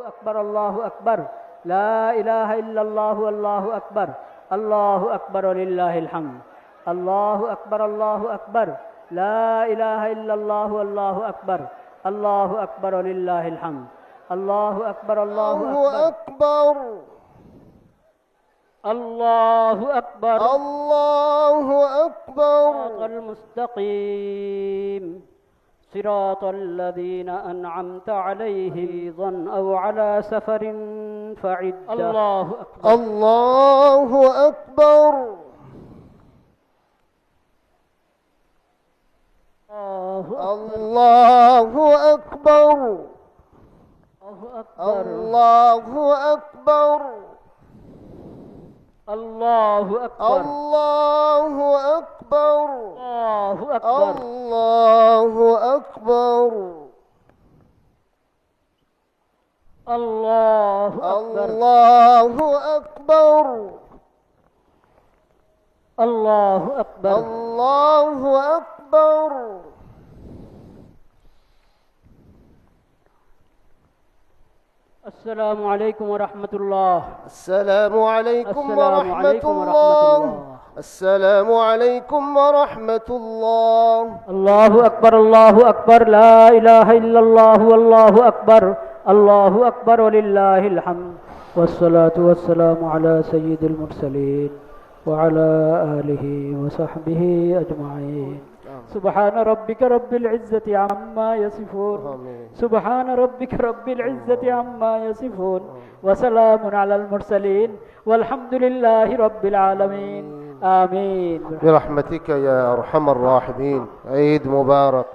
أكبر الله أكبر لا إله إلا الله والله أكبر الله أكبر ولله الحمد الله أكبر الله أكبر لا إله إلا الله والله أكبر الله أكبر ولله الحمد الله أكبر الله أكبر الله أكبر الله أكبر صراط المستقيم صراط الذين أنعمت عليهم أو على سفر فعد الله أكبر الله أكبر الله أكبر الله أكبر الله أكبر الله أكبر الله أكبر الله أكبر الله أكبر الله أكبر الله أكبر الله أكبر السلام عليكم ورحمة الله السلام عليكم السلام ورحمة عليكم ورحمة الله الله السلام عليكم ورحمة الله الله أكبر لا إله إلا الله والله أكبر الله أكبر ولله الحمد والصلاة والسلام على سيد المرسلين وعلى آله وصحبه أجمعين سبحان ربك رب العزة عما يصفون سبحان ربك رب العزة عما يصفون وسلام على المرسلين والحمد لله رب العالمين آمين برحمتك يا أرحم الراحمين. عيد مبارك.